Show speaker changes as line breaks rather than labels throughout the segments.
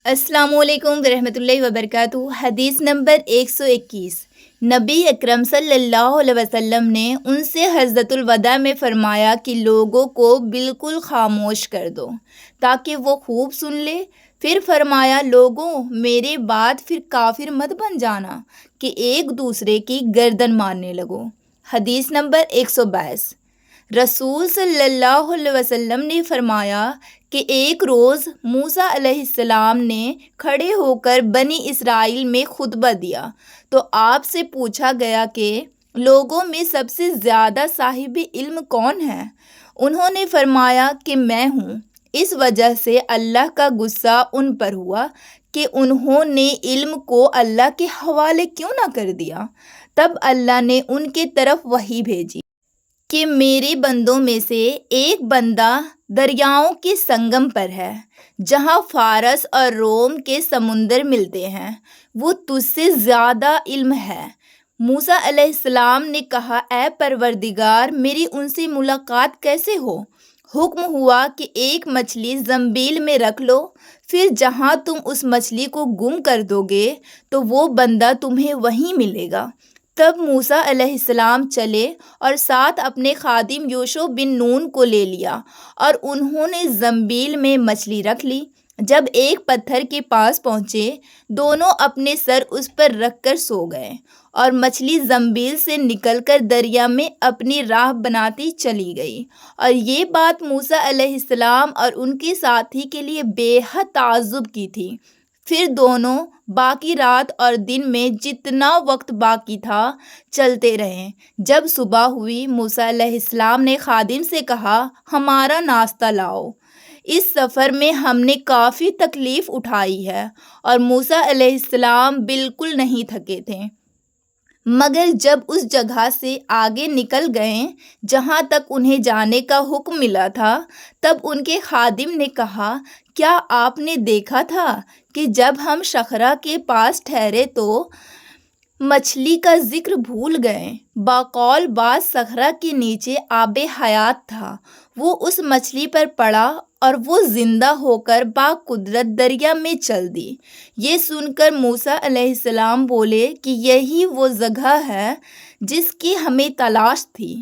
السلام علیکم ورحمۃ اللہ وبرکاتہ۔ حدیث نمبر 121۔ نبی اکرم صلی اللہ علیہ وسلم نے ان سے حجۃ الوداع میں فرمایا کہ لوگوں کو بالکل خاموش کر دو تاکہ وہ خوب سن لے۔ پھر فرمایا، لوگوں میرے بعد پھر کافر مت بن جانا کہ ایک دوسرے کی گردن مارنے لگو۔ حدیث نمبر 122۔ رسول صلی اللہ علیہ وسلم نے فرمایا کہ ایک روز موسیٰ علیہ السلام نے کھڑے ہو کر بنی اسرائیل میں خطبہ دیا تو آپ سے پوچھا گیا کہ لوگوں میں سب سے زیادہ صاحب علم کون ہے؟ انہوں نے فرمایا کہ میں ہوں۔ اس وجہ سے اللہ کا غصہ ان پر ہوا کہ انہوں نے علم کو اللہ کے حوالے کیوں نہ کر دیا۔ تب اللہ نے ان کے طرف وحی بھیجی کہ میرے بندوں میں سے ایک بندہ دریاؤں کے سنگم پر ہے جہاں فارس اور روم کے سمندر ملتے ہیں، وہ تجھ سے زیادہ علم ہے۔ موسیٰ علیہ السلام نے کہا، اے پروردگار، میری ان سے ملاقات کیسے ہو؟ حکم ہوا کہ ایک مچھلی زنبیل میں رکھ لو، پھر جہاں تم اس مچھلی کو گم کر دو گے تو وہ بندہ تمہیں وہیں ملے گا۔ تب موسیٰ علیہ السلام چلے اور ساتھ اپنے خادم یوشع بن نون کو لے لیا اور انہوں نے زنبیل میں مچھلی رکھ لی۔ جب ایک پتھر کے پاس پہنچے، دونوں اپنے سر اس پر رکھ کر سو گئے اور مچھلی زنبیل سے نکل کر دریا میں اپنی راہ بناتی چلی گئی۔ اور یہ بات موسیٰ علیہ السلام اور ان کے ساتھی کے لیے بے حد تعجب کی تھی۔ پھر دونوں باقی رات اور دن میں جتنا وقت باقی تھا چلتے رہے۔ جب صبح ہوئی، موسیٰ علیہ السلام نے خادم سے کہا، ہمارا ناشتہ لاؤ، اس سفر میں ہم نے کافی تکلیف اٹھائی ہے۔ اور موسیٰ علیہ السلام بالکل نہیں تھکے تھے، مگر جب اس جگہ سے آگے نکل گئے جہاں تک انہیں جانے کا حکم ملا تھا، تب ان کے خادم نے کہا، کیا آپ نے دیکھا تھا کہ جب ہم شخرا کے پاس ٹھہرے تو مچھلی کا ذکر بھول گئے؟ بقول بات صخرہ کے نیچے آب حیات تھا، وہ اس مچھلی پر پڑا اور وہ زندہ ہو کر با قدرت دریا میں چل دی۔ یہ سن کر موسیٰ علیہ السلام بولے کہ یہی وہ جگہ ہے جس کی ہمیں تلاش تھی،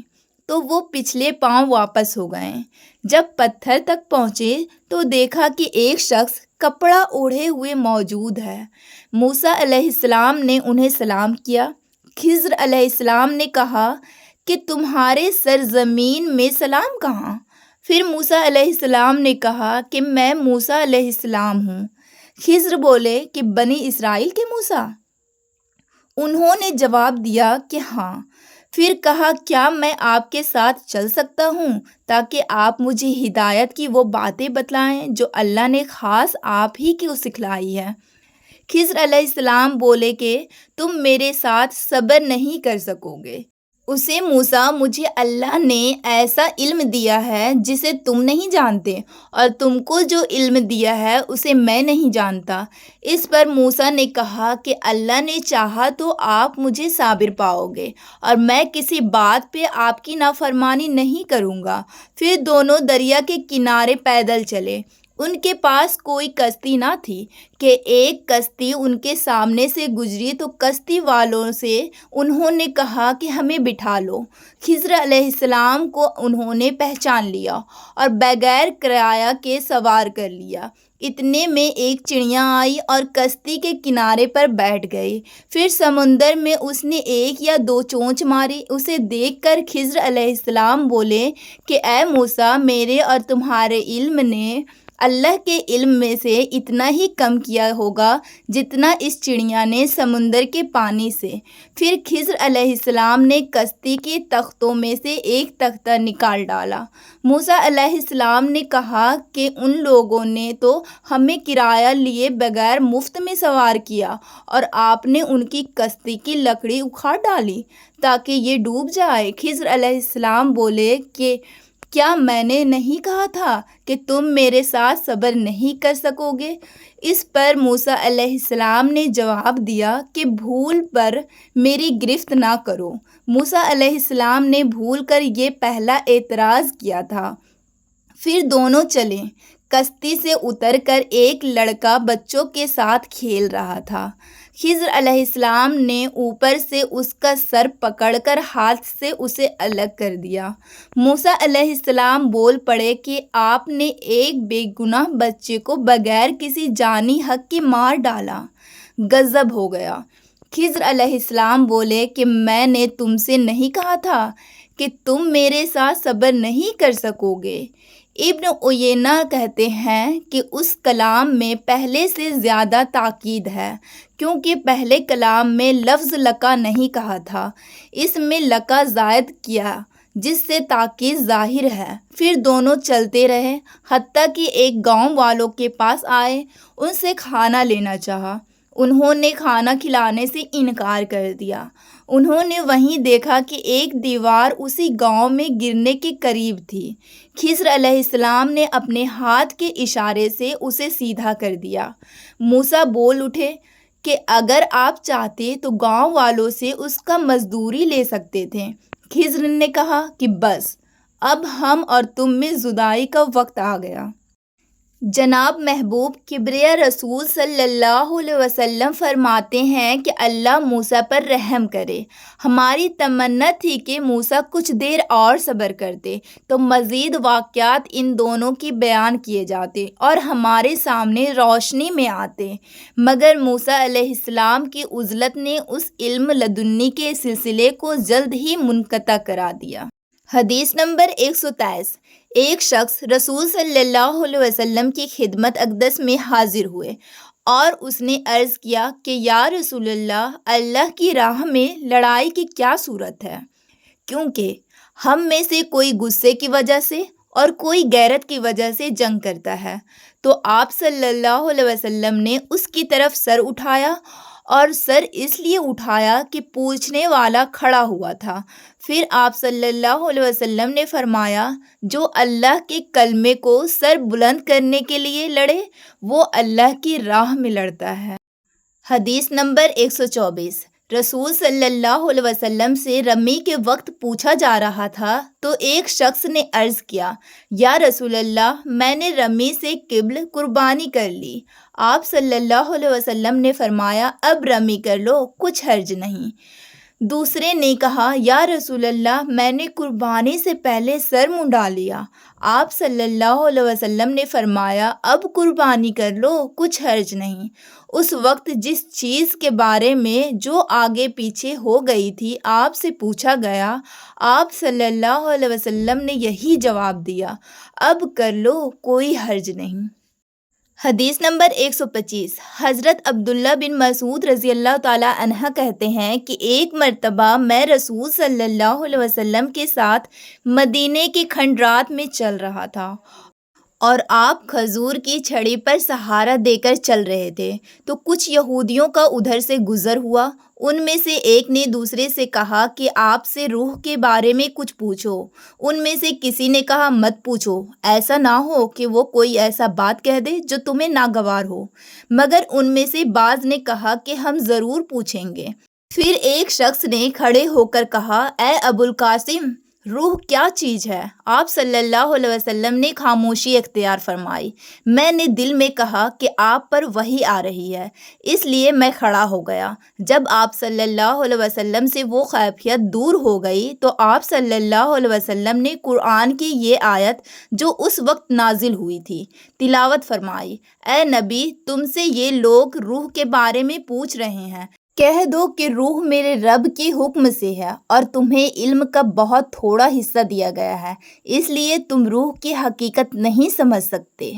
تو وہ پچھلے پاؤں واپس ہو گئے۔ جب پتھر تک پہنچے تو دیکھا کہ ایک شخص کپڑا اوڑھے ہوئے موجود ہے۔ موسیٰ علیہ السلام نے انہیں سلام کیا۔ خضر علیہ السلام نے کہا کہ تمہارے سرزمین میں سلام کہاں؟ پھر موسیٰ علیہ السلام نے کہا کہ میں موسیٰ علیہ السلام ہوں۔ خضر بولے کہ بنی اسرائیل کے موسیٰ؟ انہوں نے جواب دیا کہ ہاں۔ پھر کہا، کیا میں آپ کے ساتھ چل سکتا ہوں تاکہ آپ مجھے ہدایت کی وہ باتیں بتلائیں جو اللہ نے خاص آپ ہی کو سکھلائی ہے؟ خضر علیہ السلام بولے کہ تم میرے ساتھ صبر نہیں کر سکو گے۔ اسے موسیٰ، مجھے اللہ نے ایسا علم دیا ہے جسے تم نہیں جانتے، اور تم کو جو علم دیا ہے اسے میں نہیں جانتا۔ اس پر موسیٰ نے کہا کہ اللہ نے چاہا تو آپ مجھے صابر پاؤ گے اور میں کسی بات پہ آپ کی نافرمانی نہیں کروں گا۔ پھر دونوں دریا کے کنارے پیدل چلے۔ ان کے پاس کوئی کشتی نہ تھی کہ ایک کشتی ان کے سامنے سے گزری تو کشتی والوں سے انہوں نے کہا کہ ہمیں بٹھا لو۔ خضر علیہ السلام کو انہوں نے پہچان لیا اور بغیر کرایہ کے سوار کر لیا۔ اتنے میں ایک چڑیا آئی اور کشتی کے کنارے پر بیٹھ گئی۔ پھر سمندر میں اس نے ایک یا دو چونچ ماری۔ اسے دیکھ کر خضر علیہ السلام بولے کہ اے موسیٰ، میرے اور تمہارے علم نے اللہ کے علم میں سے اتنا ہی کم کیا ہوگا جتنا اس چڑیا نے سمندر کے پانی سے۔ پھر خضر علیہ السلام نے کشتی کے تختوں میں سے ایک تختہ نکال ڈالا۔ موسیٰ علیہ السلام نے کہا کہ ان لوگوں نے تو ہمیں کرایہ لیے بغیر مفت میں سوار کیا اور آپ نے ان کی کشتی کی لکڑی اکھاڑ ڈالی تاکہ یہ ڈوب جائے۔ خضر علیہ السلام بولے کہ کیا میں نے نہیں کہا تھا کہ تم میرے ساتھ صبر نہیں کر سکو گے؟ اس پر موسیٰ علیہ السلام نے جواب دیا کہ بھول پر میری گرفت نہ کرو۔ موسیٰ علیہ السلام نے بھول کر یہ پہلا اعتراض کیا تھا۔ پھر دونوں چلے۔ کشتی سے اتر کر ایک لڑکا بچوں کے ساتھ کھیل رہا تھا۔ خضر علیہ السلام نے اوپر سے اس کا سر پکڑ کر ہاتھ سے اسے الگ کر دیا۔ موسیٰ علیہ السلام بول پڑے کہ آپ نے ایک بے گناہ بچے کو بغیر کسی جانی حق کے مار ڈالا، غضب ہو گیا۔ خضر علیہ السلام بولے کہ میں نے تم سے نہیں کہا تھا کہ تم میرے ساتھ صبر نہیں کر سکو گے؟ ابن عیینہ کہتے ہیں کہ اس کلام میں پہلے سے زیادہ تاکید ہے، کیونکہ پہلے کلام میں لفظ لکا نہیں کہا تھا، اس میں لکا زائد کیا جس سے تاکید ظاہر ہے۔ پھر دونوں چلتے رہے حتیٰ کہ ایک گاؤں والوں کے پاس آئے، ان سے کھانا لینا چاہا۔ انہوں نے کھانا کھلانے سے انکار کر دیا۔ انہوں نے وہیں دیکھا کہ ایک دیوار اسی گاؤں میں گرنے کے قریب تھی۔ خضر علیہ السلام نے اپنے ہاتھ کے اشارے سے اسے سیدھا کر دیا۔ موسیٰ بول اٹھے کہ اگر آپ چاہتے تو گاؤں والوں سے اس کا مزدوری لے سکتے تھے۔ خضر نے کہا کہ بس اب ہم اور تم میں جدائی کا وقت آ گیا۔ جناب محبوب کبریا رسول صلی اللہ علیہ وسلم فرماتے ہیں کہ اللہ موسیٰ پر رحم کرے۔ ہماری تمنا تھی کہ موسیٰ کچھ دیر اور صبر کرتے تو مزید واقعات ان دونوں کی بیان کیے جاتے اور ہمارے سامنے روشنی میں آتے، مگر موسیٰ علیہ السلام کی عجلت نے اس علم لدنی کے سلسلے کو جلد ہی منقطع کرا دیا۔ حدیث نمبر 123۔ ایک شخص رسول صلی اللہ علیہ وسلم کی خدمت اقدس میں حاضر ہوئے اور اس نے عرض کیا کہ یا رسول اللہ، اللہ کی راہ میں لڑائی کی کیا صورت ہے؟ کیونکہ ہم میں سے کوئی غصے کی وجہ سے اور کوئی غیرت کی وجہ سے جنگ کرتا ہے۔ تو آپ صلی اللہ علیہ وسلم نے اس کی طرف سر اٹھایا، اور سر اس لیے اٹھایا کہ پوچھنے والا کھڑا ہوا تھا۔ پھر آپ صلی اللہ علیہ وسلم نے فرمایا، جو اللہ کے کلمے کو سر بلند کرنے کے لیے لڑے وہ اللہ کی راہ میں لڑتا ہے۔ حدیث نمبر 124۔ رسول صلی اللہ علیہ وسلم سے رمی کے وقت پوچھا جا رہا تھا تو ایک شخص نے عرض کیا، یا رسول اللہ، میں نے رمی سے قبل قربانی کر لی۔ آپ صلی اللہ علیہ وسلم نے فرمایا، اب رمی کر لو، کچھ حرج نہیں۔ دوسرے نے کہا، یا رسول اللہ، میں نے قربانی سے پہلے سر منڈا لیا۔ آپ صلی اللہ علیہ وسلم نے فرمایا، اب قربانی کر لو، کچھ حرج نہیں۔ اس وقت جس چیز کے بارے میں جو آگے پیچھے ہو گئی تھی آپ سے پوچھا گیا، آپ صلی اللہ علیہ وسلم نے یہی جواب دیا، اب کر لو، کوئی حرج نہیں۔ حدیث نمبر 125۔ حضرت عبداللہ بن مسعود رضی اللہ تعالیٰ عنہ کہتے ہیں کہ ایک مرتبہ میں رسول صلی اللہ علیہ وسلم کے ساتھ مدینے کے کھنڈرات میں چل رہا تھا اور آپ کھجور کی چھڑی پر سہارا دے کر چل رہے تھے تو کچھ یہودیوں کا ادھر سے گزر ہوا۔ ان میں سے ایک نے دوسرے سے کہا کہ آپ سے روح کے بارے میں کچھ پوچھو۔ ان میں سے کسی نے کہا، مت پوچھو، ایسا نہ ہو کہ وہ کوئی ایسا بات کہہ دے جو تمہیں ناگوار ہو۔ مگر ان میں سے بعض نے کہا کہ ہم ضرور پوچھیں گے۔ پھر ایک شخص نے کھڑے ہو کر کہا، اے ابو القاسم، روح کیا چیز ہے؟ آپ صلی اللہ علیہ وسلم نے خاموشی اختیار فرمائی۔ میں نے دل میں کہا کہ آپ پر وحی آ رہی ہے، اس لیے میں کھڑا ہو گیا۔ جب آپ صلی اللہ علیہ وسلم سے وہ خیفیت دور ہو گئی تو آپ صلی اللہ علیہ وسلم نے قرآن کی یہ آیت جو اس وقت نازل ہوئی تھی تلاوت فرمائی، اے نبی، تم سے یہ لوگ روح کے بارے میں پوچھ رہے ہیں، کہہ دو کہ روح میرے رب کے حکم سے ہے اور تمہیں علم کا بہت تھوڑا حصہ دیا گیا ہے، اس لیے تم روح کی حقیقت نہیں سمجھ سکتے۔